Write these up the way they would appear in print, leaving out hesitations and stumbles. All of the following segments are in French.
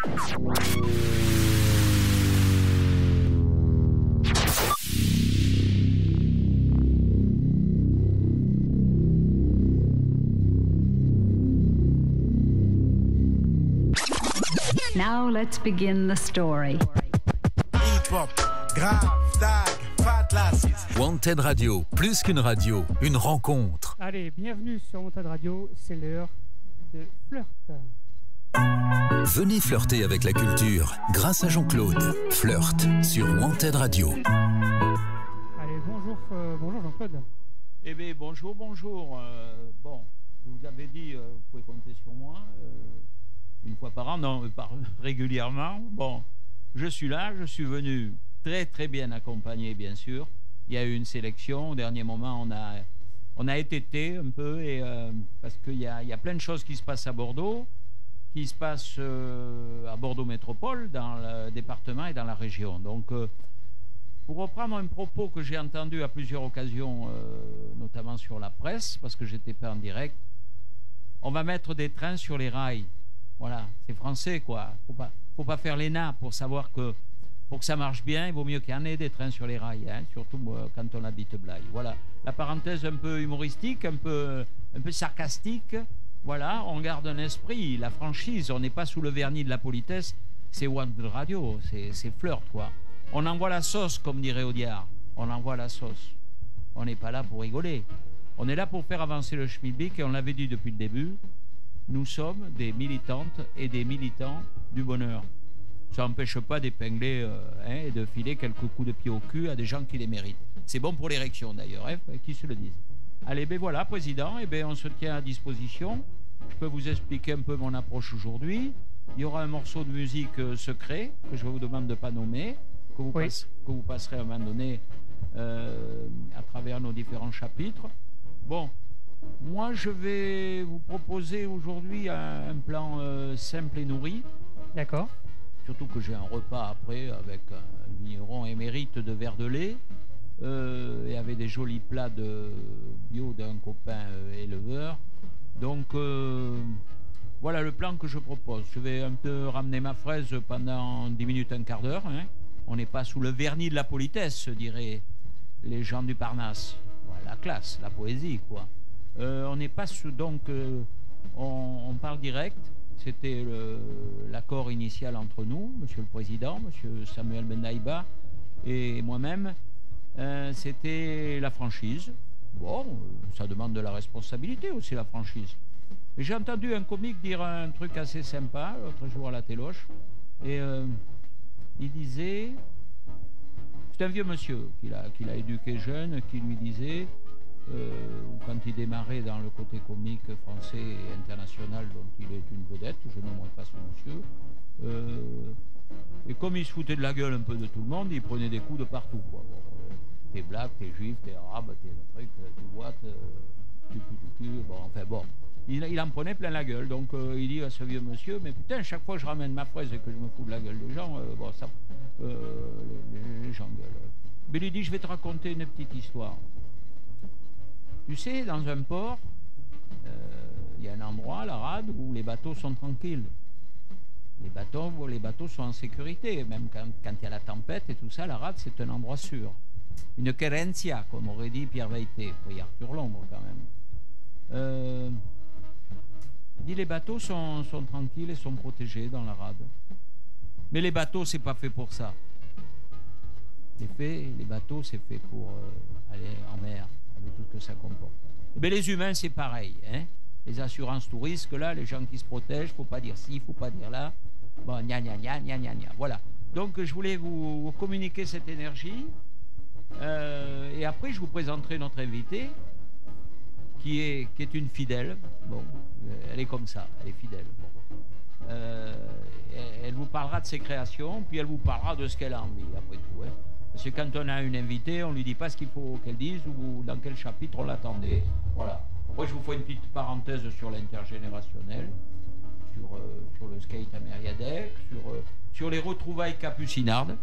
Now let's begin the story. Hip-hop, grave, tag, fat lasses. Wanted Radio, plus qu'une radio, une rencontre. Allez, bienvenue sur Wanted Radio, c'est l'heure de flirt. Venez flirter avec la culture grâce à Jean-Claude. Flirt sur Wanted Radio. Allez, bonjour Jean-Claude. Eh bien, bonjour. Bon, je vous avais dit, vous pouvez compter sur moi. Une fois par an, non, régulièrement. Bon, je suis là, je suis venu très très bien accompagné, bien sûr. Il y a eu une sélection. Au dernier moment, on a été un peu, et, parce qu'il y a plein de choses qui se passent à Bordeaux, qui se passent à Bordeaux Métropole, dans le département et dans la région. Donc, pour reprendre un propos que j'ai entendu à plusieurs occasions, notamment sur la presse, parce que j'étais pas en direct, on va mettre des trains sur les rails. Voilà, c'est français, quoi. Faut pas faire l'ENA pour savoir que pour que ça marche bien, il vaut mieux qu'il y en ait des trains sur les rails, hein, surtout quand on habite Blaye. Voilà, la parenthèse un peu humoristique, un peu sarcastique. Voilà, on garde un esprit, la franchise, on n'est pas sous le vernis de la politesse, c'est Wanted Radio, c'est flirt, quoi. On envoie la sauce, comme dirait Audiard. On envoie la sauce. On n'est pas là pour rigoler. On est là pour faire avancer le schmilblick, et on l'avait dit depuis le début. Nous sommes des militantes et des militants du bonheur. Ça n'empêche pas d'épingler et de filer quelques coups de pied au cul à des gens qui les méritent. C'est bon pour l'érection d'ailleurs, qui se le disent. Allez, ben voilà, Président, on se tient à disposition. Je peux vous expliquer un peu mon approche aujourd'hui. Il y aura un morceau de musique secret que je vous demande de ne pas nommer, que vous passerez à un moment donné à travers nos différents chapitres. Bon. Moi, je vais vous proposer aujourd'hui un plan simple et nourri. D'accord. Surtout que j'ai un repas après avec un vigneron émérite de verre de lait et avec des jolis plats de bio d'un copain éleveur. Donc, voilà le plan que je propose. Je vais un peu ramener ma fraise pendant 10 minutes, un quart d'heure. Hein. On n'est pas sous le vernis de la politesse, diraient les gens du Parnasse. Voilà, la classe, la poésie, quoi. On n'est pas sous, donc on parle direct. C'était l'accord initial entre nous, Monsieur le Président, Monsieur Samuel Bendaïba et moi-même. C'était la franchise. Bon, ça demande de la responsabilité aussi, la franchise. Mais j'ai entendu un comique dire un truc assez sympa l'autre jour à la téloche, et il disait, c'est un vieux monsieur qu'il a éduqué jeune, qui lui disait, quand il démarrait dans le côté comique français et international dont il est une vedette, je nommerai pas ce monsieur, et comme il se foutait de la gueule un peu de tout le monde, il prenait des coups de partout, quoi. Bon, t'es black, t'es juif, t'es arabe, t'es le truc, tu vois, tu cul, bon, enfin bon, il en prenait plein la gueule. Donc il dit à ce vieux monsieur, mais putain, chaque fois que je ramène ma fraise et que je me fous de la gueule des gens, bon, ça, les gens gueulent. Mais il dit, je vais te raconter une petite histoire. Tu sais, dans un port, il y a un endroit, la rade, où les bateaux sont tranquilles. Les bateaux sont en sécurité, même quand il y a la tempête et tout ça, la rade, c'est un endroit sûr. Une querencia, comme aurait dit Pierre Vaïté, puis Arthur Lombre quand même. Il dit, les bateaux sont tranquilles et sont protégés dans la rade. Mais les bateaux, c'est pas fait pour ça. Les bateaux, c'est fait pour aller en mer, avec tout ce que ça comporte. Mais les humains, c'est pareil. Hein, les assurances tout risque, là, les gens qui se protègent, faut pas dire ci, faut pas dire là. Bon, gna gna gna gna gna gna. Voilà. Donc, je voulais vous communiquer cette énergie. Et après, je vous présenterai notre invitée, qui est une fidèle. Bon, elle est comme ça, elle est fidèle. Bon. Elle vous parlera de ses créations, puis elle vous parlera de ce qu'elle a envie, après tout. Hein. Parce que quand on a une invitée, on ne lui dit pas ce qu'il faut qu'elle dise ou dans quel chapitre on l'attendait. Voilà. Après, je vous ferai une petite parenthèse sur l'intergénérationnel, sur le skate à Mériadec, sur les retrouvailles capucinardes.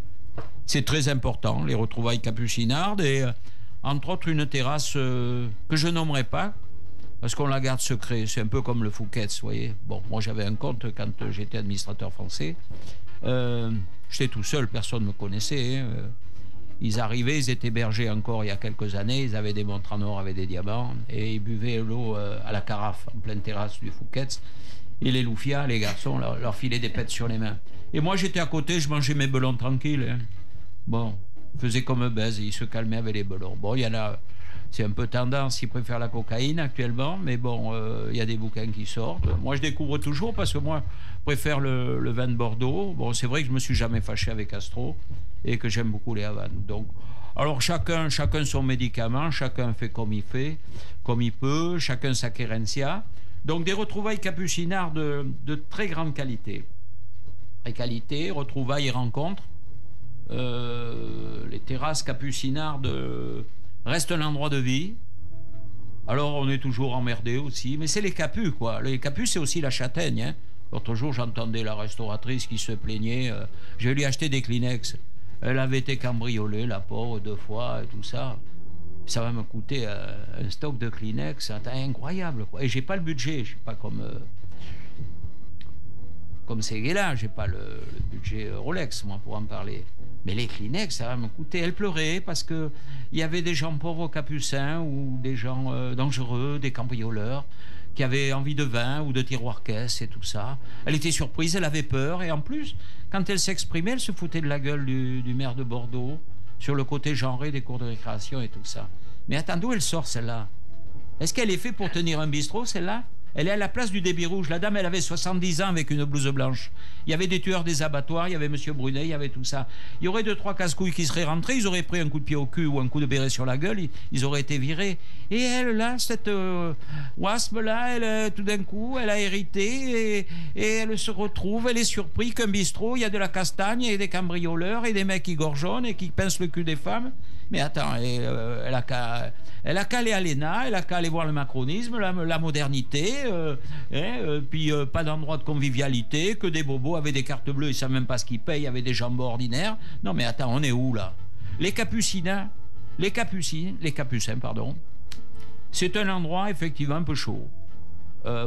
C'est très important, les retrouvailles capucinardes, et entre autres une terrasse que je nommerai pas, parce qu'on la garde secret. C'est un peu comme le Fouquet's, vous voyez. Bon, moi j'avais un compte quand j'étais administrateur français. J'étais tout seul, personne ne me connaissait. Hein. Ils arrivaient, ils étaient bergers encore il y a quelques années, ils avaient des montres en or avec des diamants, et ils buvaient l'eau à la carafe, en pleine terrasse du Fouquet's. Et les loufias, les garçons, leur filaient des pètes sur les mains. Et moi j'étais à côté, je mangeais mes belons tranquilles. Hein. Bon, je faisais comme baise, et ils se calmaient avec les belons. Bon, il y en a... C'est un peu tendance, ils préfèrent la cocaïne actuellement, mais bon, il y a des bouquins qui sortent. Moi, je découvre toujours parce que moi, je préfère le vin de Bordeaux. Bon, c'est vrai que je me suis jamais fâché avec Astro et que j'aime beaucoup les Havanes. Donc, alors chacun son médicament, chacun fait, comme il peut, chacun sa querencia. Donc, des retrouvailles capucinards de très grande qualité. Très qualité, retrouvailles et rencontres. Les terrasses capucinardes reste un endroit de vie. Alors on est toujours emmerdé aussi, mais c'est les capus quoi. Les capus c'est aussi la châtaigne. Hein. L'autre jour j'entendais la restauratrice qui se plaignait. Je lui ai acheté des Kleenex. Elle avait été cambriolée, la pauvre, 2 fois et tout ça. Ça va me coûter un stock de Kleenex incroyable quoi. Et j'ai pas le budget, je suis pas comme ces gars-là, j'ai pas le budget Rolex moi pour en parler. Mais les Kleenex, ça va me coûter. Elle pleurait parce qu'il y avait des gens pauvres capucins ou des gens dangereux, des cambrioleurs, qui avaient envie de vin ou de tiroir-caisse et tout ça. Elle était surprise, elle avait peur. Et en plus, quand elle s'exprimait, elle se foutait de la gueule du maire de Bordeaux sur le côté genré des cours de récréation et tout ça. Mais attends, d'où elle sort celle-là? Est-ce qu'elle est faite pour tenir un bistrot, celle-là? Elle est à la place du débit rouge. La dame, elle avait 70 ans avec une blouse blanche. Il y avait des tueurs des abattoirs, il y avait M. Brunet, il y avait tout ça. Il y aurait 2-3 casse-couilles qui seraient rentrés, ils auraient pris un coup de pied au cul ou un coup de béret sur la gueule, ils auraient été virés. Et elle, là, cette wasp-là, elle, tout d'un coup, elle a hérité et elle se retrouve, elle est surprise qu'un bistrot, il y a de la castagne et des cambrioleurs et des mecs qui gorgeonnent et qui pincent le cul des femmes. Mais attends, elle a qu'à aller à l'ENA, elle a qu'à aller voir le macronisme, la modernité, puis pas d'endroit de convivialité, que des bobos avec des cartes bleues, ils ne savent même pas ce qu'ils payent, avec des jambes ordinaires. Non mais attends, on est où là? Les Capucins, pardon, c'est un endroit effectivement un peu chaud.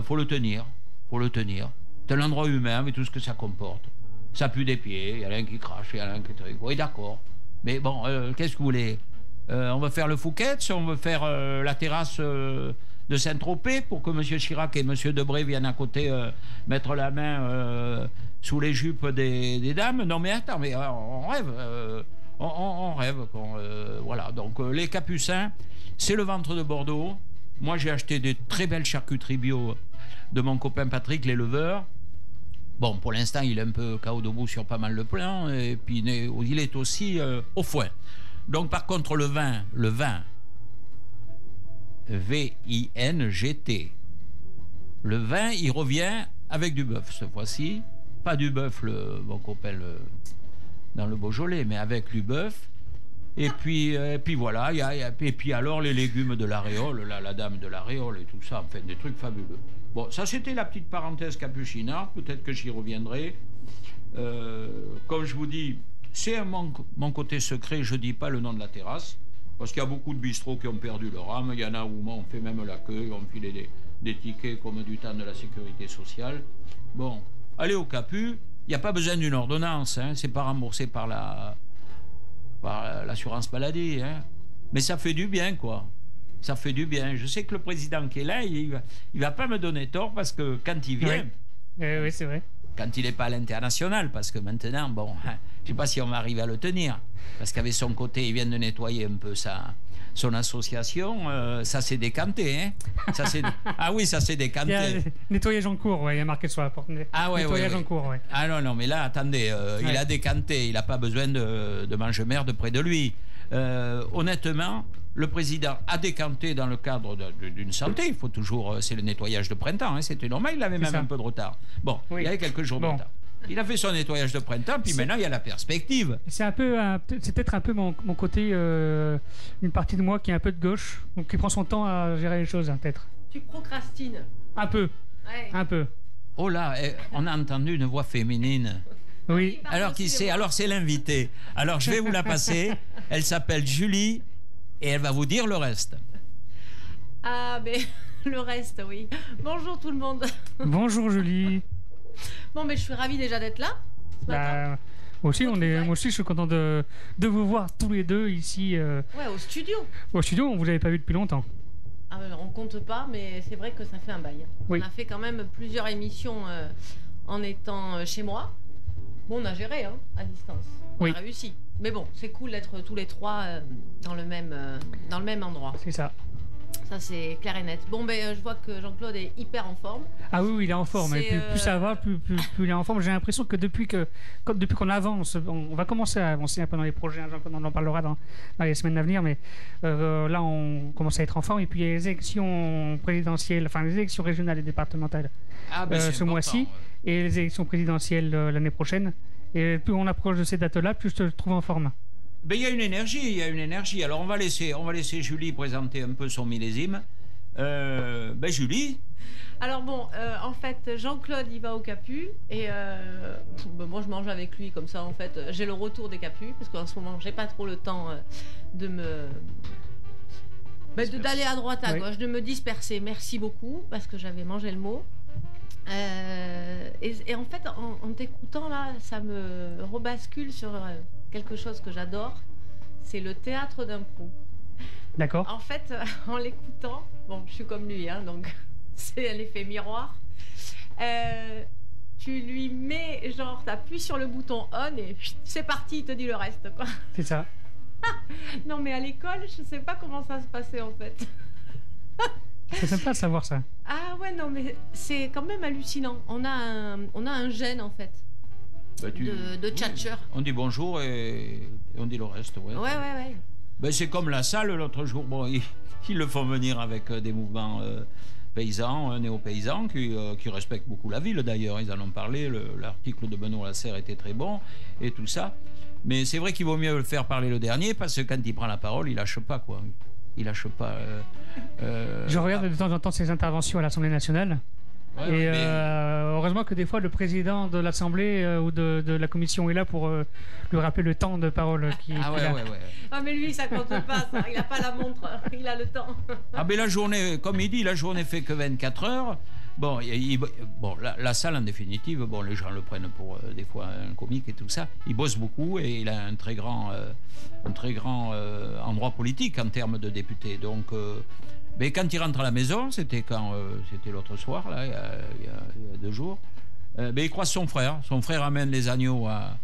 Faut le tenir. C'est un endroit humain avec tout ce que ça comporte. Ça pue des pieds, il y a l'un qui crache, il y a l'un qui truc. Oui, d'accord. Mais bon, qu'est-ce que vous voulez? On va faire le Fouquet's, on veut faire la terrasse de Saint-Tropez pour que M. Chirac et M. Debré viennent à côté mettre la main sous les jupes des dames. Non mais attends, mais on rêve. On rêve. Voilà, donc les Capucins, c'est le ventre de Bordeaux. Moi, j'ai acheté des très belles charcuteries bio de mon copain Patrick, l'éleveur. Bon, pour l'instant, il est un peu KO debout sur pas mal de plans, et puis il est aussi au foin. Donc, par contre, le vin, V-I-N-G-T, le vin, il revient avec du bœuf cette fois-ci. Pas du bœuf, mon copain, dans le Beaujolais, mais avec du bœuf. Et puis voilà, et puis alors les légumes de l'Aréole, la dame de l'Aréole et tout ça, en fait, des trucs fabuleux. Bon, ça c'était la petite parenthèse capucinard, peut-être que j'y reviendrai. Comme je vous dis, c'est mon côté secret, je ne dis pas le nom de la terrasse, parce qu'il y a beaucoup de bistrots qui ont perdu leur âme, il y en a où on fait même l'accueil, on file des tickets comme du temps de la sécurité sociale. Bon, allez au Capu, il n'y a pas besoin d'une ordonnance, hein, c'est pas remboursé par l'assurance maladie, hein. Mais ça fait du bien, quoi. Ça fait du bien. Je sais que le président qui est là, il va pas me donner tort parce que quand il vient... Oui, c'est vrai. Quand il n'est pas à l'international, parce que maintenant, bon, je sais pas si on va arriver à le tenir. Parce qu'avec son côté, il vient de nettoyer un peu son association, ça s'est décanté, hein. Ah oui, ça s'est décanté. Il y a nettoyage en cours, ouais, il y a marqué sur la porte. Ah ouais, nettoyage en cours, ouais. Ah non, mais là, attendez, il a décanté, il n'a pas besoin de mange-merde près de lui. Honnêtement, le président a décanté dans le cadre d'une santé. Il faut toujours, c'est le nettoyage de printemps, hein, c'était normal, il avait même un peu de retard. Bon, oui. Il y avait quelques jours de retard. Il a fait son nettoyage de printemps, puis maintenant il y a la perspective. C'est peut-être un peu mon côté, une partie de moi qui est un peu de gauche, donc qui prend son temps à gérer les choses, hein, peut-être. Tu procrastines. Un peu. Ouais. Un peu. Oh là, on a entendu une voix féminine. Oui. Alors qui c'est? Alors c'est l'invité. Alors je vais vous la passer. Elle s'appelle Julie et elle va vous dire le reste. Ah ben Le reste, oui. Bonjour tout le monde. Bonjour Julie. Bon, mais je suis ravie déjà d'être là. Ce matin. Moi aussi, je suis content de vous voir tous les deux ici. Ouais, au studio. Au studio, on vous avait pas vu depuis longtemps. Ah, on compte pas, mais c'est vrai que ça fait un bail. Oui. On a fait quand même plusieurs émissions en étant chez moi. Bon, on a géré à distance. On a réussi. Mais bon, c'est cool d'être tous les trois dans le même endroit. C'est ça. Ça, c'est clair et net. Bon, je vois que Jean-Claude est hyper en forme. Ah oui, il est en forme. Et plus ça va, plus il est en forme. J'ai l'impression que depuis qu'on avance, on va commencer à avancer un peu dans les projets. Jean-Claude en parlera dans les semaines à venir. Mais là, on commence à être en forme. Et puis, il y a les élections présidentielles, enfin les élections régionales et départementales ce mois-ci. Et les élections présidentielles l'année prochaine. Et plus on approche de ces dates-là, plus je te trouve en forme. Ben, il y a une énergie. Alors on va laisser Julie présenter un peu son millésime. Julie. Alors bon, en fait, Jean-Claude il va au Capu et moi je mange avec lui comme ça. En fait, j'ai le retour des Capus parce qu'en ce moment j'ai pas trop le temps d'aller à droite à gauche, de me disperser. Merci beaucoup parce que j'avais mangé le mot. Et en fait, en t'écoutant là, ça me rebascule sur quelque chose que j'adore, c'est le théâtre d'impro. D'accord. En fait, en l'écoutant, bon, je suis comme lui, donc c'est un effet miroir. Tu lui mets, genre, t'appuies sur le bouton on et c'est parti, il te dit le reste, quoi. C'est ça. Non, mais à l'école, je sais pas comment ça se passait en fait. C'est sympa de savoir ça. Ah ouais, non, mais c'est quand même hallucinant. On a un gène en fait. De tchatcheur. On dit bonjour et on dit le reste, ouais. Ouais. C'est comme la salle l'autre jour. Bon, ils le font venir avec des mouvements paysans, néo-paysans, qui respectent beaucoup la ville d'ailleurs. Ils en ont parlé. L'article de Benoît Lasserre était très bon et tout ça. Mais c'est vrai qu'il vaut mieux le faire parler le dernier parce que quand il prend la parole, il lâche pas quoi. Il lâche pas. Je regarde de temps en temps ses interventions à l'Assemblée nationale. Ouais, et heureusement que des fois le président de l'Assemblée ou de la commission est là pour lui rappeler le temps de parole qu'il a. Ouais. Ah mais lui ça compte pas ça, il a pas la montre, il a le temps. Ah mais la journée, comme il dit, la journée fait que 24 heures. Bon, la salle en définitive, bon les gens le prennent pour des fois un comique et tout ça. Il bosse beaucoup et il a un très grand endroit politique en termes de député. Donc mais quand il rentre à la maison, c'était l'autre soir, là, il y a 2 jours, il croise son frère. Son frère amène les agneaux à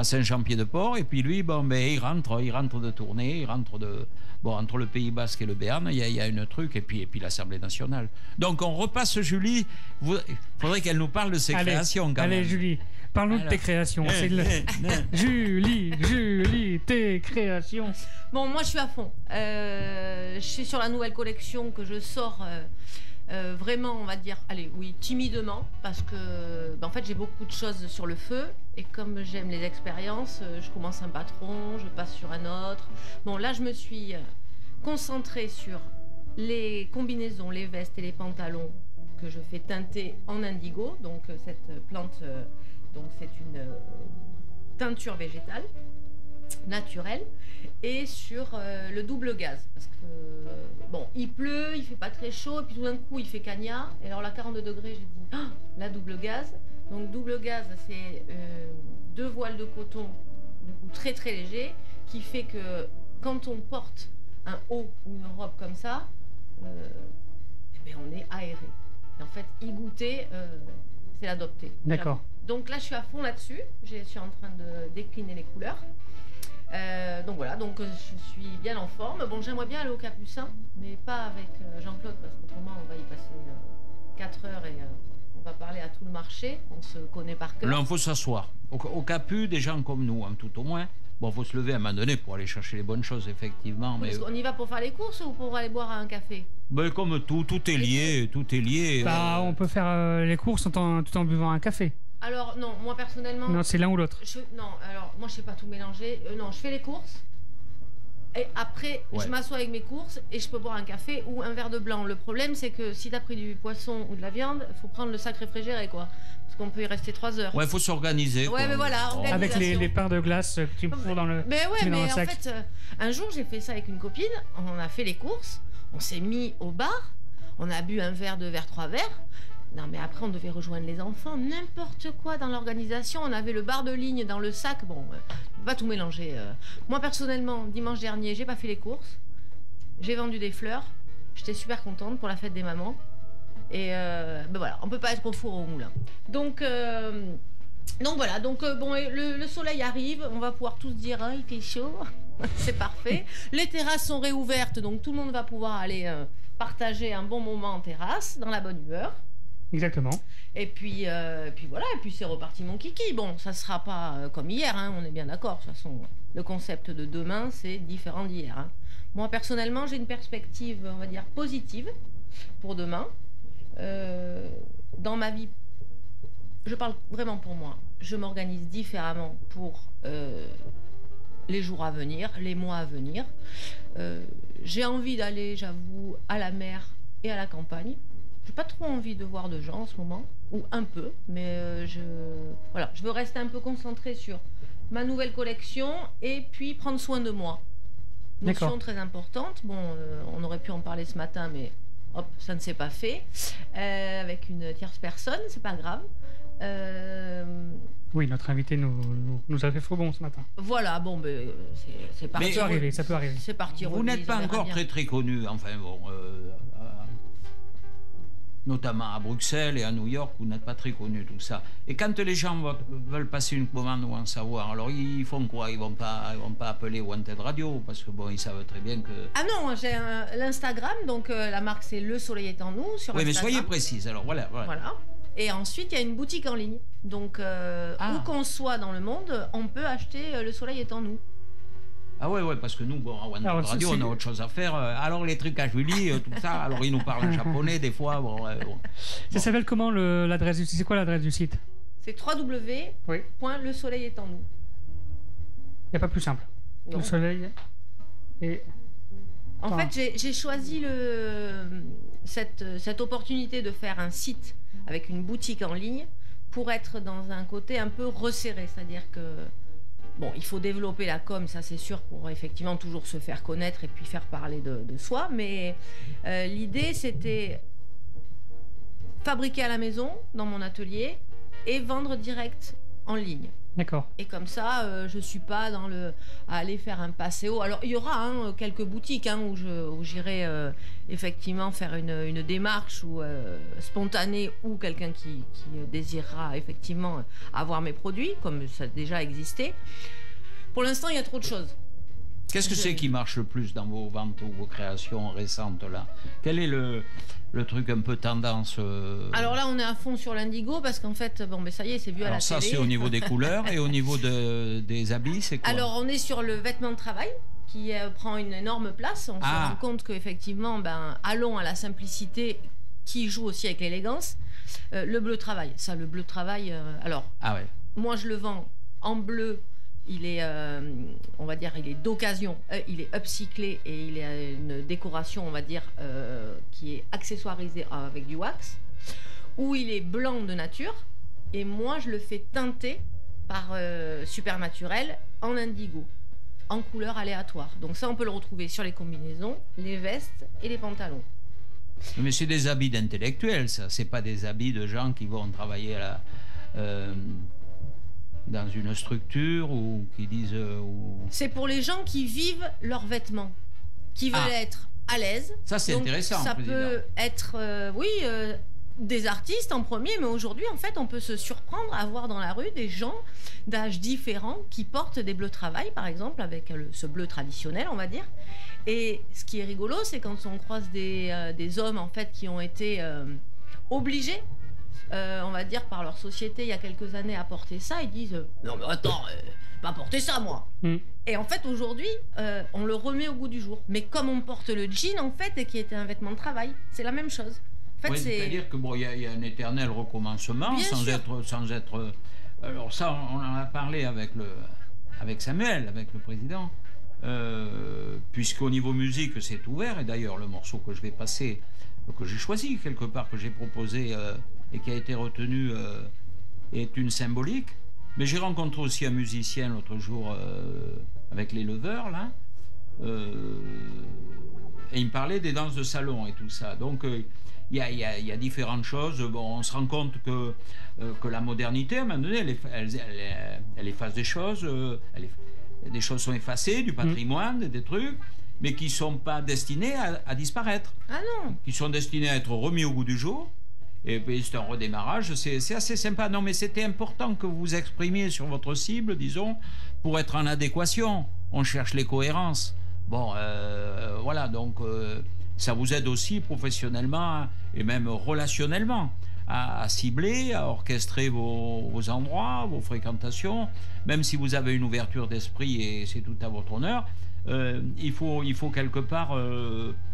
Saint-Jean-Pied-de-Port, et puis lui, il rentre de tournée, entre le Pays Basque et le Béarn, il y a une truc, et puis l'Assemblée nationale. Donc on repasse Julie, il faudrait qu'elle nous parle de ses créations quand même. Allez Julie, parle-nous de tes créations. Julie, tes créations. Bon, moi je suis à fond. Je suis sur la nouvelle collection que je sors vraiment, on va dire, timidement, parce que en fait j'ai beaucoup de choses sur le feu, et comme j'aime les expériences, je commence un patron, je passe sur un autre. Bon, là je me suis concentrée sur les combinaisons, les vestes et les pantalons que je fais teinter en indigo, donc cette plante, donc c'est une teinture végétale naturelle, et sur le double gaz, parce que il pleut, il fait pas très chaud, et puis tout d'un coup il fait cagnard, et alors là 42 degrés, j'ai dit la double gaz. Donc double gaz, c'est 2 voiles de coton, du coup très très léger, qui fait que quand on porte un haut ou une robe comme ça, on est aéré. Et en fait, y goûter, c'est l'adopter. D'accord. Donc là, je suis à fond là-dessus. Je suis en train de décliner les couleurs. Donc voilà, je suis bien en forme. Bon, j'aimerais bien aller au Capucin, mais pas avec Jean-Claude, parce qu'autrement, on va y passer 4 heures et on va parler à tout le marché. On se connaît par cœur. Là, il faut s'asseoir. Au Capu, des gens comme nous, tout au moins. Bon, il faut se lever à un moment donné pour aller chercher les bonnes choses, effectivement. Mais... On y va pour faire les courses ou pour aller boire un café? Comme tout est lié. Bah, on peut faire les courses tout en buvant un café. Alors non, moi personnellement... Non, c'est l'un ou l'autre. Non, alors moi je sais pas tout mélanger. Non, je fais les courses et après je m'assois avec mes courses et je peux boire un café ou un verre de blanc. Le problème c'est que si tu as pris du poisson ou de la viande, il faut prendre le sac réfrigéré quoi. Parce qu'on peut y rester 3 heures. Ouais, il faut s'organiser. Ouais, mais voilà, avec les pains de glace que tu prends dans le Mais ouais, mais en sac. fait, un jour j'ai fait ça avec une copine, on a fait les courses, on s'est mis au bar, On a bu un verre, 2 verres, 3 verres. Non, mais après, on devait rejoindre les enfants, n'importe quoi dans l'organisation. On avait le bar de ligne dans le sac. Bon, on peut pas tout mélanger. Moi, personnellement, dimanche dernier, j'ai pas fait les courses. J'ai vendu des fleurs. J'étais super contente pour la fête des mamans. Et ben voilà, on peut pas être au four ou au moulin. Donc voilà, bon, le soleil arrive. On va pouvoir tous dire, il fait chaud. C'est parfait. Les terrasses sont réouvertes, donc tout le monde va pouvoir aller partager un bon moment en terrasse, dans la bonne humeur. Exactement. Et puis voilà, et puis c'est reparti mon kiki. Bon, ça sera pas comme hier, hein, on est bien d'accord. De toute façon, le concept de demain, c'est différent d'hier. Hein. Moi, personnellement, j'ai une perspective, on va dire, positive pour demain. Dans ma vie, je parle vraiment pour moi. Je m'organise différemment pour les jours à venir, les mois à venir. J'ai envie d'aller, j'avoue, à la mer et à la campagne. J'ai pas trop envie de voir de gens en ce moment, ou un peu, mais je veux rester un peu concentrée sur ma nouvelle collection et puis prendre soin de moi. Notion très importante. Bon, on aurait pu en parler ce matin, mais hop, ça ne s'est pas fait. Avec une tierce personne, c'est pas grave. Oui, notre invité nous a fait faux bon ce matin. Voilà, bon, ben, c'est parti. Ça peut arriver. C'est parti. Vous n'êtes pas encore très connu, enfin bon, notamment à Bruxelles et à New York, vous n'êtes pas très connu, tout ça. Et quand les gens veulent passer une commande ou en savoir, alors ils font quoi? Ils vont pas appeler Wanted Radio, parce que bon, ils savent très bien que... Ah non, j'ai l'Instagram, donc la marque c'est Le Soleil est en nous, sur Instagram. Oui, mais soyez précise, alors voilà. Et ensuite, il y a une boutique en ligne. Donc, où qu'on soit dans le monde, on peut acheter Le Soleil est en nous. Ah ouais, parce que nous, bon, à Wanted Radio, on a autre chose à faire. Alors, les trucs à Julie, tout ça, alors ils nous parlent en japonais, des fois. Bon. Ça s'appelle comment l'adresse du site? C'est quoi l'adresse du site? C'est www.lesoleillestennous. Il n'y a pas plus simple. Non. Le soleil et... En fait, j'ai choisi cette opportunité de faire un site avec une boutique en ligne pour être dans un côté un peu resserré. C'est-à-dire que, bon, il faut développer la com, ça c'est sûr, pour effectivement toujours se faire connaître et puis faire parler de soi. Mais l'idée, c'était fabriquer à la maison, dans mon atelier, et vendre direct en ligne. D'accord. Et comme ça, je suis pas à aller faire un passéo. Alors, il y aura quelques boutiques où j'irai effectivement faire une démarche spontanée, ou quelqu'un qui désirera effectivement avoir mes produits, comme ça a déjà existé. Pour l'instant, il y a trop de choses. Qu'est-ce que c'est qui marche le plus dans vos ventes ou vos créations récentes là? Quel est le truc un peu tendance Alors là, on est à fond sur l'indigo parce qu'en fait, bon, mais ça y est, c'est vu à la télé. Ça, c'est au niveau des couleurs et au niveau des habits, c'est quoi? Alors, on est sur le vêtement de travail qui prend une énorme place. On se rend compte qu'effectivement, allons à la simplicité qui joue aussi avec l'élégance. Le bleu travail, le bleu travail, moi, je le vends en bleu. Il est, on va dire, il est d'occasion, il est upcyclé et il a une décoration, on va dire, qui est accessoirisée avec du wax, ou il est blanc de nature, et moi je le fais teinter par Supernaturel en indigo, en couleur aléatoire. Donc ça, on peut le retrouver sur les combinaisons, les vestes et les pantalons. Mais c'est des habits d'intellectuels, ça, c'est pas des habits de gens qui vont travailler à la... dans une structure ou qui disent... C'est pour les gens qui vivent leurs vêtements, qui veulent être à l'aise. Ça, c'est intéressant. Ça peut être, des artistes en premier, mais aujourd'hui, en fait, on peut se surprendre à voir dans la rue des gens d'âges différents qui portent des bleus travail, par exemple, avec ce bleu traditionnel, on va dire. Et ce qui est rigolo, c'est quand on croise des hommes, en fait, qui ont été obligés, on va dire, par leur société il y a quelques années à porter ça, ils disent non mais attends, pas porter ça moi. Et en fait aujourd'hui on le remet au goût du jour, mais comme on porte le jean en fait, et qui était un vêtement de travail, c'est la même chose. En fait, c'est-à-dire que bon, il y a un éternel recommencement sans être alors ça, on en a parlé avec Samuel, avec le président, puisqu'au niveau musique c'est ouvert, et d'ailleurs le morceau que je vais passer, que j'ai choisi quelque part, que j'ai proposé et qui a été retenu, est une symbolique. Mais j'ai rencontré aussi un musicien l'autre jour avec les Leveurs, là, Et il me parlait des danses de salon et tout ça. Donc il y a différentes choses. Bon, on se rend compte que la modernité, à un moment donné, elle efface des choses. Des choses sont effacées, du patrimoine, des trucs, mais qui ne sont pas destinés à disparaître. Ah non. Qui sont destinés à être remis au goût du jour. Et puis c'est un redémarrage, c'est assez sympa. Non, mais c'était important que vous vous exprimiez sur votre cible, disons, pour être en adéquation. On cherche les cohérences. Bon, voilà, donc ça vous aide aussi professionnellement et même relationnellement à cibler, à orchestrer vos endroits, vos fréquentations. Même si vous avez une ouverture d'esprit et c'est tout à votre honneur, il faut quelque part...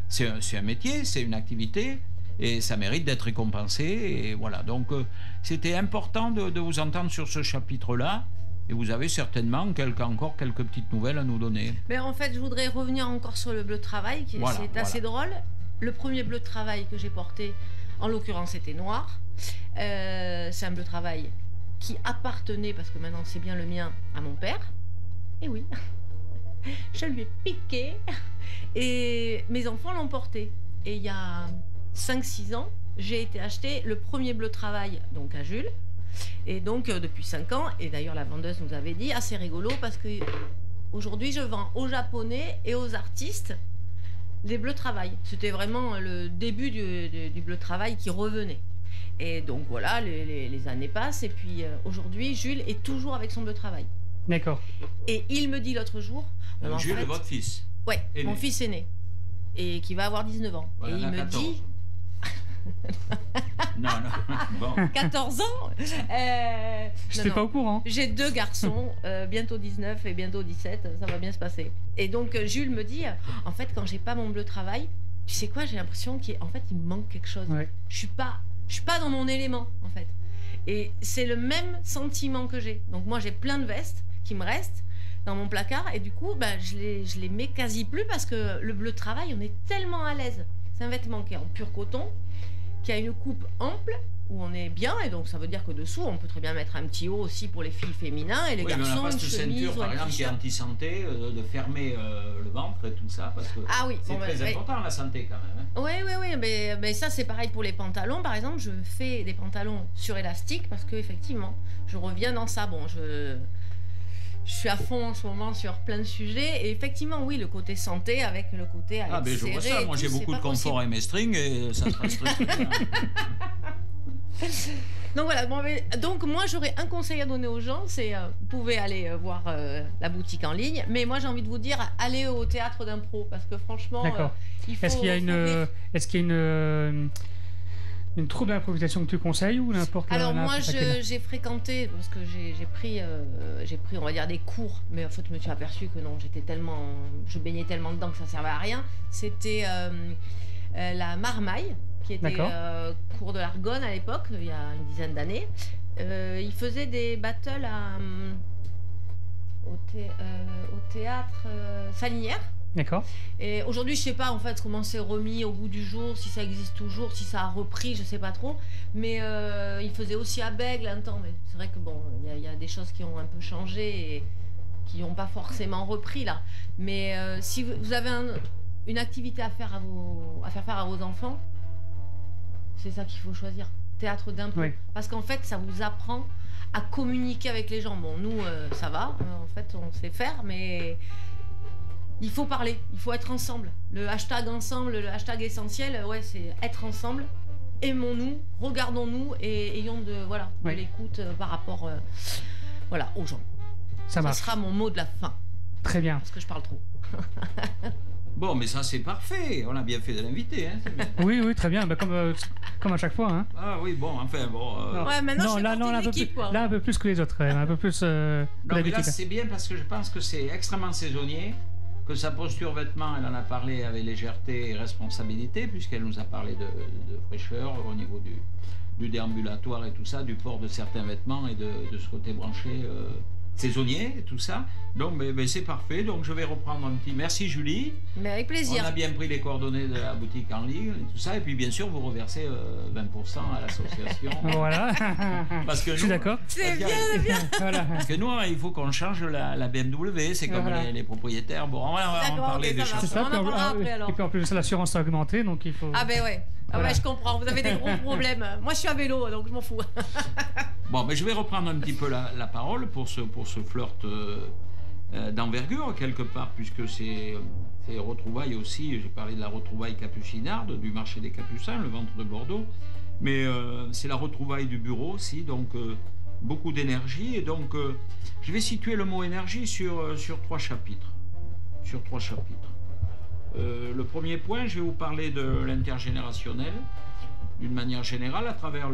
c'est un métier, c'est une activité et ça mérite d'être récompensé. Et voilà, donc c'était important de vous entendre sur ce chapitre-là. Et vous avez certainement encore quelques petites nouvelles à nous donner. Mais en fait, je voudrais revenir encore sur le bleu de travail, qui c'est assez drôle. Le premier bleu de travail que j'ai porté, en l'occurrence, était noir. C'est un bleu de travail qui appartenait, parce que maintenant c'est bien le mien, à mon père. Et oui, je lui ai piqué. Et mes enfants l'ont porté. Et il y a 5-6 ans, j'ai été acheter le premier bleu de travail, donc à Jules. Et donc depuis 5 ans, et d'ailleurs la vendeuse nous avait dit, c'est rigolo parce que aujourd'hui je vends aux Japonais et aux artistes des bleus de travail. C'était vraiment le début du bleu de travail qui revenait. Et donc voilà, les années passent et puis aujourd'hui Jules est toujours avec son bleu de travail. D'accord. Et il me dit l'autre jour... Jules, votre fils? Ouais, mon fils aîné. Et qui va avoir 19 ans. Voilà, et il me 14. dit... non, bon. 14 ans Je n'étais pas au courant. J'ai 2 garçons, bientôt 19 et bientôt 17, ça va bien se passer. Et donc Jules me dit, en fait quand j'ai pas mon bleu de travail, tu sais quoi, j'ai l'impression qu'il me manque quelque chose. Ouais. Je suis pas dans mon élément en fait. Et c'est le même sentiment que j'ai. Donc moi j'ai plein de vestes qui me restent dans mon placard et du coup je les mets quasi plus parce que le bleu de travail, on est tellement à l'aise. C'est un vêtement qui est en pur coton, qui a une coupe ample, où on est bien, et donc ça veut dire que dessous, on peut très bien mettre un petit haut aussi pour les filles féminins, et les garçons, mais on n'a pas cette ceinture, par exemple, qui est anti-santé, de fermer le ventre et tout ça, parce que c'est très important, la santé, quand même. Hein. Oui, mais ça, c'est pareil pour les pantalons, par exemple, je fais des pantalons sur élastique, parce qu'effectivement, je reviens dans ça, bon, je suis à fond en ce moment sur plein de sujets et effectivement oui le côté santé avec le côté mais je vois ça, moi j'ai beaucoup de confort avec mes strings et ça se passe très bien. Donc voilà, donc moi j'aurais un conseil à donner aux gens, c'est vous pouvez aller voir la boutique en ligne, mais moi j'ai envie de vous dire allez au théâtre d'impro parce que franchement il faut... Est-ce qu'il y a une troupe d'improvisation que tu conseilles ou n'importe quelle? Alors moi j'ai fréquenté parce que j'ai pris on va dire des cours, mais en fait je me suis aperçu que non, je baignais tellement dedans que ça servait à rien. C'était la Marmaille qui était cours de l'Argonne à l'époque, il y a une dizaine d'années. Il faisait des battles au théâtre Salinière. D'accord. Et aujourd'hui, je sais pas en fait comment c'est remis au goût du jour, si ça existe toujours, si ça a repris, je sais pas trop. Mais il faisait aussi à Bègle un temps. Mais c'est vrai que bon, il y a des choses qui ont un peu changé et qui n'ont pas forcément repris là. Mais si vous avez une activité à faire faire à vos enfants, c'est ça qu'il faut choisir. Théâtre d'impro. Oui. Parce qu'en fait, ça vous apprend à communiquer avec les gens. Bon, nous, ça va. En fait, on sait faire, mais il faut parler, il faut être ensemble. Le hashtag ensemble, le hashtag essentiel, c'est être ensemble. Aimons-nous, regardons-nous et ayons de l'écoute par rapport aux gens. Ça sera mon mot de la fin. Très bien. Parce que je parle trop. Bon, mais ça c'est parfait. On a bien fait de l'inviter. Hein, oui, très bien. Comme à chaque fois. Hein. Ah oui, bon, enfin bon. Ouais, maintenant je fais partie de l'équipe, quoi. Là, un peu plus que les autres, un peu plus. Non, mais là c'est bien parce que je pense que c'est extrêmement saisonnier. Que sa posture vêtements, elle en a parlé avec légèreté et responsabilité, puisqu'elle nous a parlé de fraîcheur au niveau du déambulatoire et tout ça, du port de certains vêtements et de ce côté branché saisonnier et tout ça. Donc c'est parfait. Donc je vais reprendre un petit... Merci Julie. Mais avec plaisir. On a bien pris les coordonnées de la boutique en ligne et tout ça. Et puis bien sûr, vous reversez 20% à l'association. Voilà. Parce que Je suis d'accord. C'est bien, c'est bien. Voilà. Parce que nous, il faut qu'on change la BMW. C'est comme Voilà. les propriétaires. Bon, on va en D'accord, parler ok, des ça va. choses. C'est ça. On en Puis parlera après, alors. et puis en plus, l'assurance a augmenté, donc il faut. Ah ben ouais. Ah Voilà. ouais, je comprends. Vous avez des gros problèmes. Moi, je suis à vélo, donc je m'en fous. Bon, mais je vais reprendre un petit peu la parole pour ce flirt d'envergure, quelque part, puisque c'est retrouvailles aussi. J'ai parlé de la retrouvaille capucinarde, du marché des Capucins, le ventre de Bordeaux. Mais c'est la retrouvaille du bureau aussi, donc beaucoup d'énergie. Et donc, je vais situer le mot énergie sur 3 chapitres. Sur 3 chapitres. Le premier point, je vais vous parler de l'intergénérationnel, d'une manière générale, à travers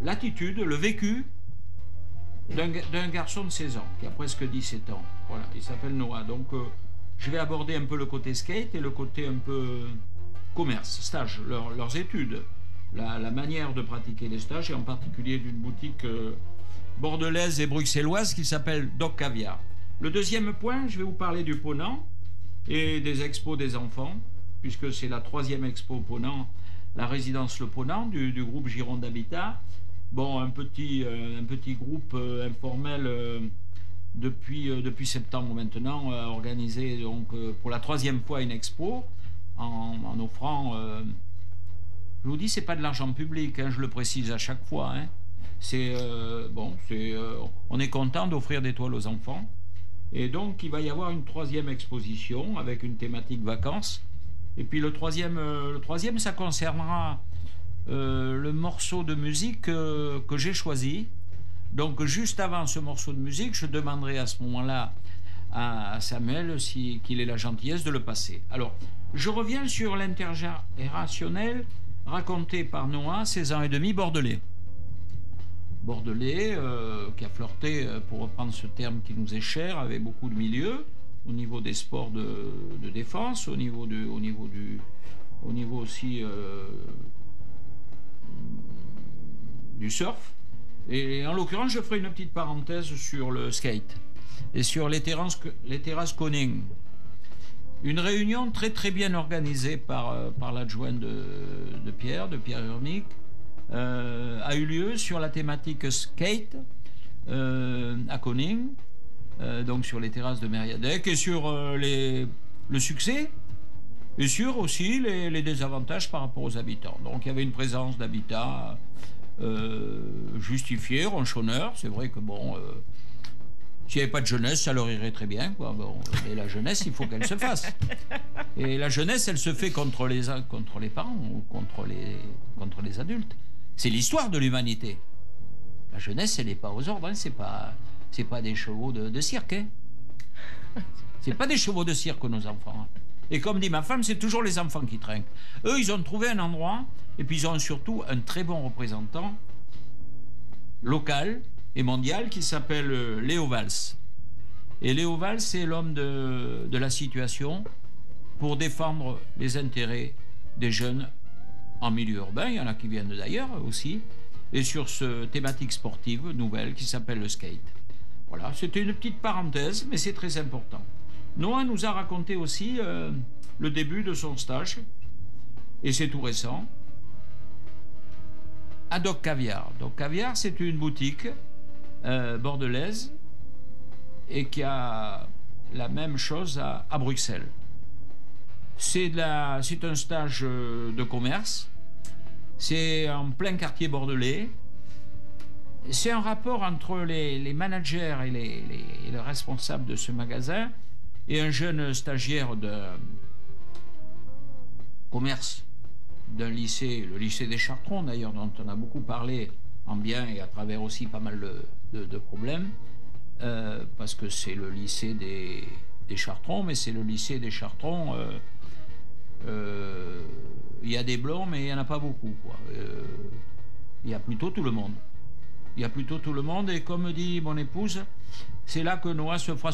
l'attitude, le vécu d'un garçon de 16 ans, qui a presque 17 ans. Voilà, il s'appelle Noah. Donc, je vais aborder un peu le côté skate et le côté un peu commerce, stage, leurs études, la manière de pratiquer les stages, et en particulier d'une boutique bordelaise et bruxelloise qui s'appelle Doc Caviar. Le deuxième point, je vais vous parler du Ponant et des expos des enfants, puisque c'est la 3e expo Ponant, la résidence Le Ponant du groupe Gironde d'Habitat. Bon, un petit groupe informel depuis septembre maintenant, organisé donc pour la 3e fois une expo en offrant, je vous dis, c'est pas de l'argent public, hein, je le précise à chaque fois, hein. On est content d'offrir des toiles aux enfants. Et donc, il va y avoir une 3e exposition avec une thématique vacances. Et puis le troisième, ça concernera le morceau de musique que j'ai choisi. Donc, juste avant ce morceau de musique, je demanderai à ce moment-là à Samuel qu'il ait la gentillesse de le passer. Alors, je reviens sur l'intergénérationnel raconté par Noah, 16 ans et demi, bordelais. Bordelais, qui a flirté, pour reprendre ce terme qui nous est cher, avec beaucoup de milieux, au niveau des sports de défense, au niveau aussi du surf. Et en l'occurrence, je ferai une petite parenthèse sur le skate et sur les terrasses Koning. Une réunion très très bien organisée par l'adjoint de Pierre Urnic, a eu lieu sur la thématique skate à Koning, donc sur les terrasses de Mériadec, et sur le succès et sur aussi les désavantages par rapport aux habitants. Donc il y avait une présence d'habitat justifiée, ronchonneur. C'est vrai que bon, s'il n'y avait pas de jeunesse, ça leur irait très bien, quoi. Bon, mais la jeunesse, il faut qu'elle se fasse. Et la jeunesse, elle se fait contre les parents ou contre les adultes. C'est l'histoire de l'humanité. La jeunesse, elle n'est pas aux ordres, hein. C'est pas des chevaux de cirque, hein. C'est pas des chevaux de cirque, nos enfants, hein. Et comme dit ma femme, c'est toujours les enfants qui trinquent. Eux, ils ont trouvé un endroit, et puis ils ont surtout un très bon représentant local et mondial qui s'appelle Léo Valls. Et Léo Valls, c'est l'homme de la situation pour défendre les intérêts des jeunes en milieu urbain. Il y en a qui viennent d'ailleurs aussi. Et sur ce thématique sportive nouvelle qui s'appelle le skate. Voilà, c'était une petite parenthèse, mais c'est très important. Noah nous a raconté aussi le début de son stage, et c'est tout récent, à Doc Caviar. Doc Caviar, c'est une boutique bordelaise et qui a la même chose à Bruxelles. C'est un stage de commerce, c'est en plein quartier bordelais. C'est un rapport entre les managers et les responsables de ce magasin et un jeune stagiaire de commerce d'un lycée, le lycée des Chartrons d'ailleurs, dont on a beaucoup parlé en bien et à travers aussi pas mal de problèmes, parce que c'est le lycée des Chartrons, mais c'est le lycée des Chartrons, il y a des blancs, mais il n'y en a pas beaucoup, quoi. Il y a plutôt tout le monde. Et comme dit mon épouse, c'est là que Noah se fera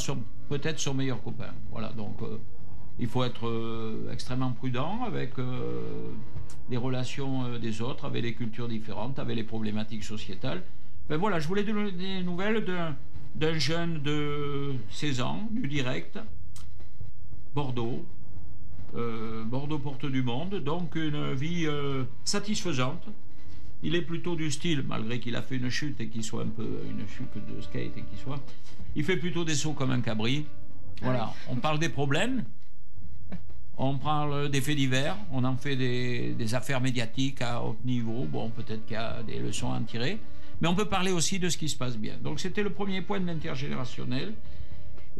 peut-être son meilleur copain. Voilà, donc il faut être extrêmement prudent avec les relations des autres, avec les cultures différentes, avec les problématiques sociétales. Ben voilà, je voulais donner des nouvelles d'un jeune de 16 ans, du direct, Bordeaux. Bordeaux porte du monde, donc une vie satisfaisante. Il est plutôt du style, malgré qu'il a fait une chute et qu'il soit un peu une chute de skate et qu'il soit, il fait plutôt des sauts comme un cabri. Voilà, on parle des problèmes, on parle des faits divers, on en fait des affaires médiatiques à haut niveau. Bon, peut-être qu'il y a des leçons à en tirer, mais on peut parler aussi de ce qui se passe bien. Donc c'était le premier point de l'intergénérationnel.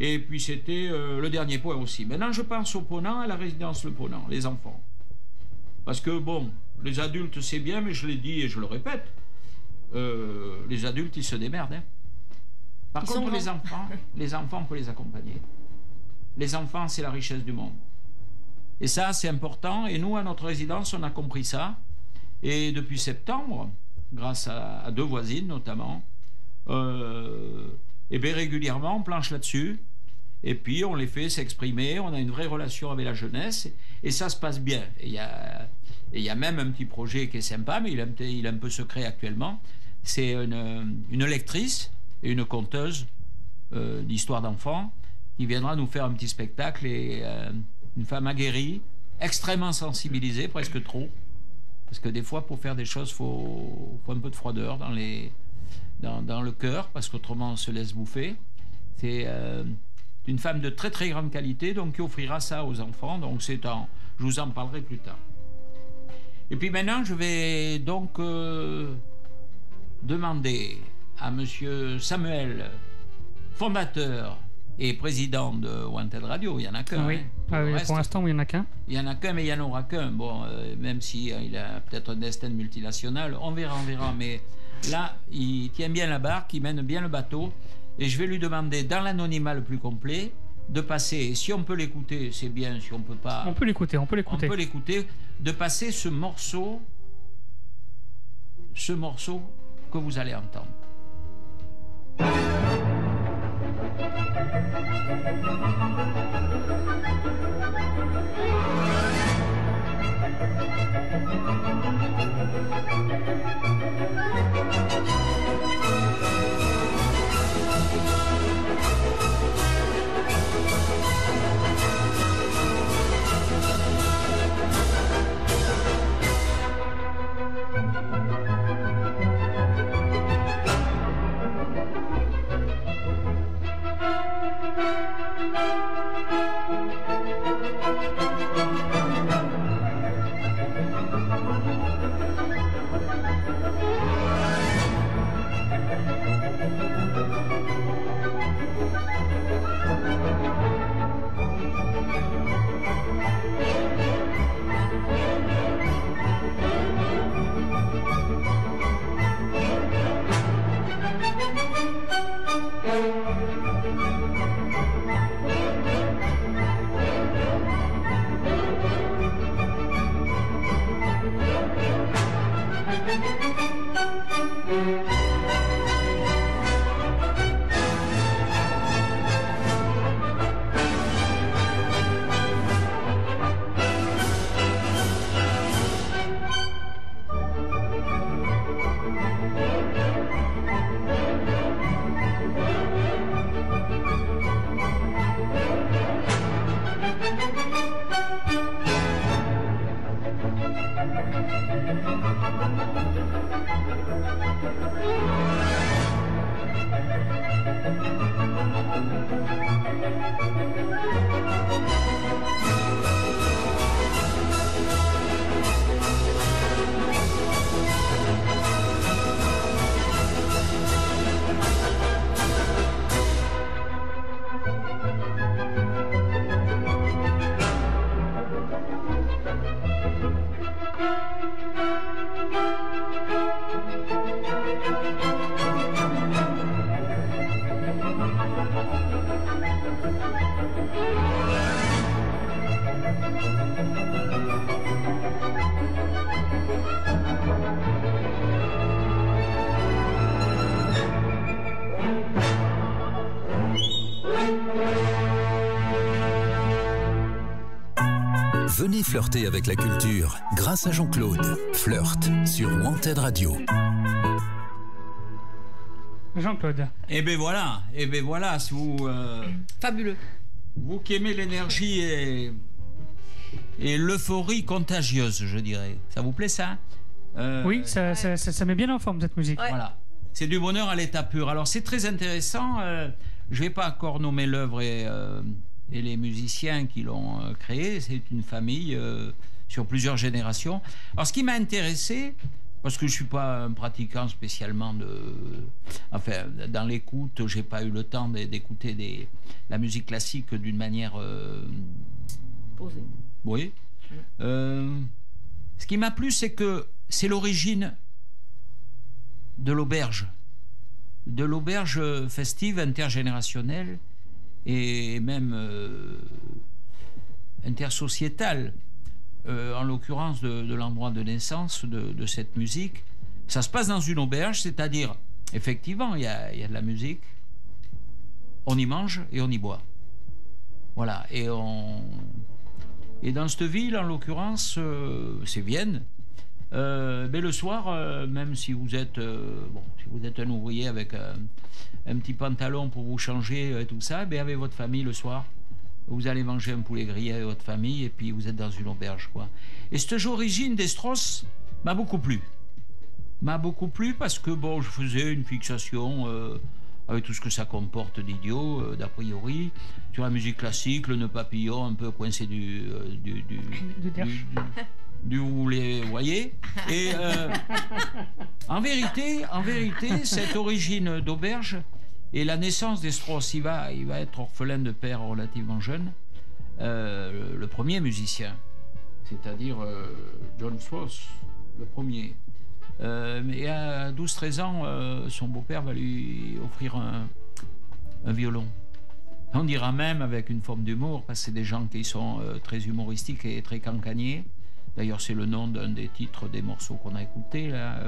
Et puis c'était le dernier point aussi. Maintenant, je pense aux Ponant, à la résidence Le Ponant, les enfants. Parce que, bon, les adultes, c'est bien, mais je l'ai dit et je le répète, les adultes, ils se démerdent. Hein. Par contre, les enfants, on peut les accompagner. Les enfants, c'est la richesse du monde. Et ça, c'est important. Et nous, à notre résidence, on a compris ça. Et depuis septembre, grâce à 2 voisines notamment, et bien régulièrement, on planche là-dessus. Et puis, on les fait s'exprimer. On a une vraie relation avec la jeunesse. Et ça se passe bien. Et il y a même un petit projet qui est sympa, mais il est un peu secret actuellement. C'est une lectrice et une conteuse d'histoires d'enfants qui viendra nous faire un petit spectacle. Et une femme aguerrie, extrêmement sensibilisée, presque trop. Parce que des fois, pour faire des choses, il faut un peu de froideur dans le cœur, parce qu'autrement, on se laisse bouffer. C'est une femme de très très grande qualité, donc qui offrira ça aux enfants. Donc je vous en parlerai plus tard. Et puis maintenant, je vais donc demander à monsieur Samuel, fondateur et président de Wanted Radio, il n'y en a qu'un. Oui, hein. Pour l'instant, il n'y en a qu'un. Il n'y en a qu'un, mais il n'y en aura qu'un. Bon, même si il a peut-être un destin multinational, on verra. Mais là, il tient bien la barque, il mène bien le bateau. Et je vais lui demander, dans l'anonymat le plus complet, de passer, si on peut l'écouter, c'est bien, si on ne peut pas... On peut l'écouter. On peut l'écouter, de passer ce morceau que vous allez entendre. Venez flirter avec la culture grâce à Jean-Claude. Flirt sur Wanted Radio. Jean-Claude. Et ben voilà, si vous, Fabuleux. vous qui aimez l'énergie et l'euphorie contagieuse, je dirais. Ça vous plaît ça? Oui, ça met bien en forme cette musique. Ouais. Voilà. C'est du bonheur à l'état pur. Alors c'est très intéressant. Je ne vais pas encore nommer l'œuvre et les musiciens qui l'ont créée. C'est une famille sur plusieurs générations. Alors ce qui m'a intéressé, parce que je ne suis pas un pratiquant spécialement enfin, dans l'écoute, je n'ai pas eu le temps d'écouter la musique classique d'une manière... Posé. Oui. Ce qui m'a plu, c'est que c'est l'origine de l'auberge festive intergénérationnelle et même intersociétale, en l'occurrence de l'endroit de naissance de cette musique. Ça se passe dans une auberge, c'est-à-dire, effectivement, il y a de la musique, on y mange et on y boit. Voilà, et dans cette ville, en l'occurrence, c'est Vienne. Mais le soir, même si vous êtes un ouvrier avec un petit pantalon pour vous changer et tout ça, avec votre famille le soir, vous allez manger un poulet grillé avec votre famille et puis vous êtes dans une auberge, quoi. Et cette origine des Strauss m'a beaucoup plu. Parce que je faisais une fixation avec tout ce que ça comporte d'idiot, d'a priori, sur la musique classique, le nœud papillon un peu coincé du vous les voyez. Et en vérité, cette origine d'auberge et la naissance des Strauss, il va être orphelin de père relativement jeune, le premier musicien, c'est-à-dire John Strauss, le premier. Mais à 12-13 ans, son beau-père va lui offrir un violon. On dira même avec une forme d'humour, parce que c'est des gens qui sont très humoristiques et très cancaniers. D'ailleurs, c'est le nom d'un des titres des morceaux qu'on a écoutés, là,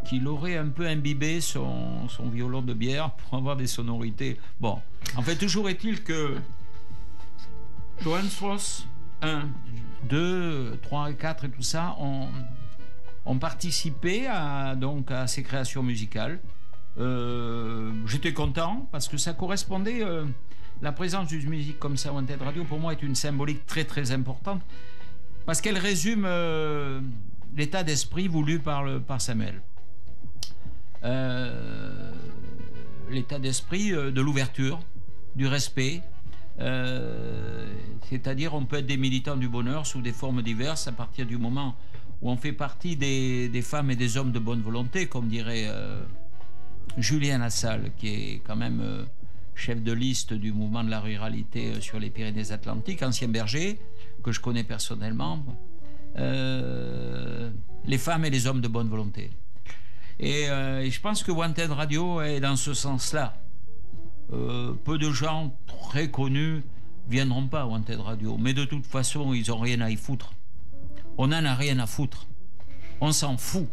qu'il aurait un peu imbibé son violon de bière pour avoir des sonorités. Bon, en fait, toujours est-il que Johann Strauss 1, 2, 3 et 4 et tout ça ont participé à ces créations musicales. J'étais content parce que ça correspondait... la présence d'une musique comme ça, Wanted Radio, pour moi, est une symbolique très très importante parce qu'elle résume l'état d'esprit voulu par Samuel. L'état d'esprit de l'ouverture, du respect. C'est-à-dire, on peut être des militants du bonheur sous des formes diverses à partir du moment où on fait partie des femmes et des hommes de bonne volonté, comme dirait Julien Lassalle, qui est quand même... chef de liste du mouvement de la ruralité sur les Pyrénées-Atlantiques, ancien berger, que je connais personnellement, les femmes et les hommes de bonne volonté. Et je pense que Wanted Radio est dans ce sens-là. Peu de gens très connus viendront pas à Wanted Radio, mais de toute façon, ils n'ont rien à y foutre. On n'en a rien à foutre. On s'en fout.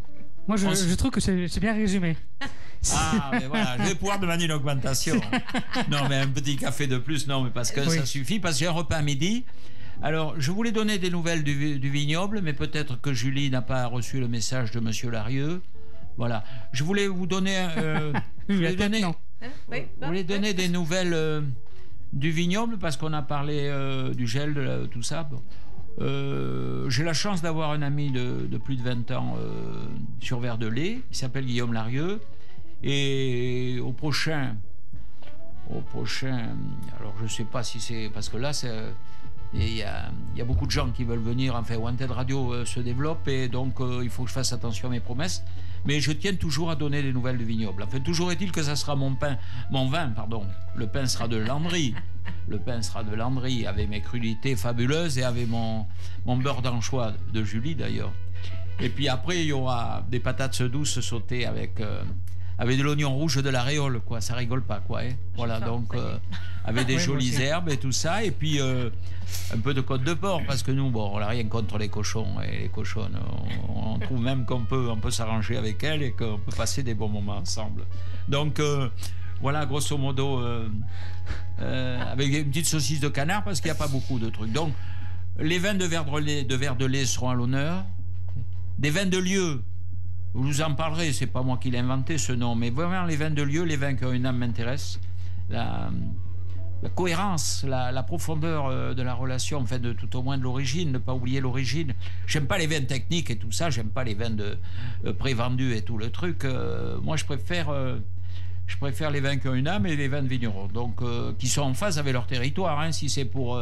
Moi, je trouve que c'est bien résumé. Ah, mais voilà, je vais pouvoir demander une augmentation. Non, mais un petit café de plus, non, mais parce que ça suffit, parce que j'ai un repas à midi. Alors, je voulais donner des nouvelles du vignoble, mais peut-être que Julie n'a pas reçu le message de Monsieur Larieux. Voilà. Je voulais vous donner... donner des nouvelles du vignoble, parce qu'on a parlé du gel, de tout ça. Bon. J'ai la chance d'avoir un ami de plus de 20 ans sur Ver-de-Lay, qui s'appelle Guillaume Larieux. Et au prochain, alors je ne sais pas si c'est... Parce que là, il y a beaucoup de gens qui veulent venir. Enfin, Wanted Radio se développe et donc il faut que je fasse attention à mes promesses. Mais je tiens toujours à donner des nouvelles du vignoble. Enfin, toujours est-il que ça sera mon vin. Le pain sera de Landry. Avec mes crudités fabuleuses et avec mon beurre d'anchois de Julie d'ailleurs. Et puis après, il y aura des patates douces sautées avec de l'oignon rouge de la Réole, quoi. Ça rigole pas, quoi. Hein. Voilà, donc avec des jolies herbes et tout ça. Et puis un peu de côte de porc, parce que nous, on n'a rien contre les cochons et les cochonnes. On trouve même qu'on peut s'arranger avec elles et qu'on peut passer des bons moments ensemble. Donc voilà, grosso modo, avec une petite saucisse de canard, parce qu'il n'y a pas beaucoup de trucs. Donc, les vins de Ver-de-Lay seront à l'honneur. Des vins de lieu, Je vous en parlerai, c'est pas moi qui l'ai inventé ce nom, mais vraiment les vins de lieu, les vins qui ont une âme m'intéressent. La cohérence, la profondeur de la relation, enfin de tout au moins de l'origine, ne pas oublier l'origine. J'aime pas les vins techniques et tout ça, j'aime pas les vins de pré-vendus et tout le truc. Moi je préfère les vins qui ont une âme et les vins de vignerons, donc qui sont en phase avec leur territoire. Hein. Si c'est pour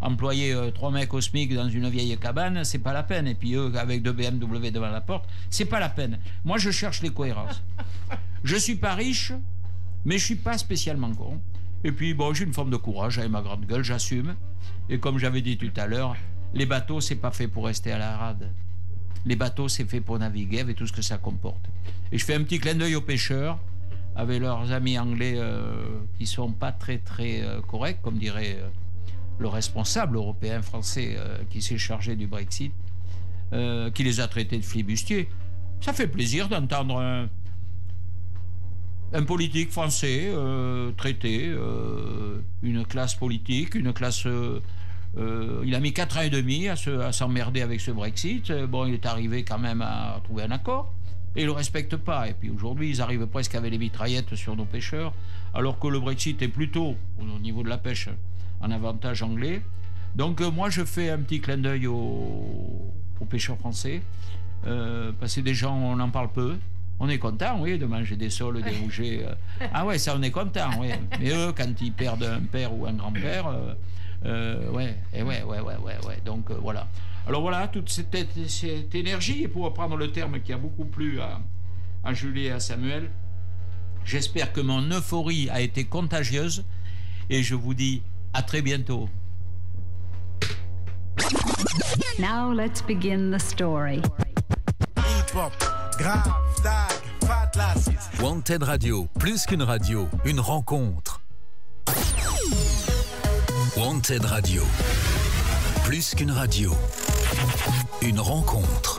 employer 3 mecs au SMIC dans une vieille cabane, c'est pas la peine. Et puis eux avec 2 BMW devant la porte, c'est pas la peine. Moi je cherche les cohérences. Je suis pas riche, mais je suis pas spécialement con. Et puis bon, j'ai une forme de courage avec ma grande gueule, j'assume. Et comme j'avais dit tout à l'heure, les bateaux c'est pas fait pour rester à la rade. Les bateaux c'est fait pour naviguer avec tout ce que ça comporte. Et je fais un petit clin d'œil aux pêcheurs avec leurs amis anglais qui sont pas très corrects, comme dirait le responsable européen français qui s'est chargé du Brexit, qui les a traités de flibustiers. Ça fait plaisir d'entendre un politique français traiter une classe politique, une classe... il a mis 4 ans et demi à s'emmerder avec ce Brexit. Bon, il est arrivé quand même à trouver un accord. Et ils ne le respectent pas. Et puis aujourd'hui, ils arrivent presque avec les mitraillettes sur nos pêcheurs, alors que le Brexit est plutôt, au niveau de la pêche, en avantage anglais. Donc moi, je fais un petit clin d'œil aux pêcheurs français, parce que des gens, on en parle peu. On est content, oui, de manger des sols, des rougets. Ah ouais, ça, on est content, oui. Mais eux, quand ils perdent un père ou un grand-père, ouais. Donc voilà. Alors voilà, toute cette énergie, et pour reprendre le terme qui a beaucoup plu à Julie et à Samuel, j'espère que mon euphorie a été contagieuse, et je vous dis à très bientôt. Now let's begin the story. Hip-hop, grave, tag, fat lasses. Wanted Radio, plus qu'une radio, une rencontre. Wanted Radio, plus qu'une radio, une rencontre.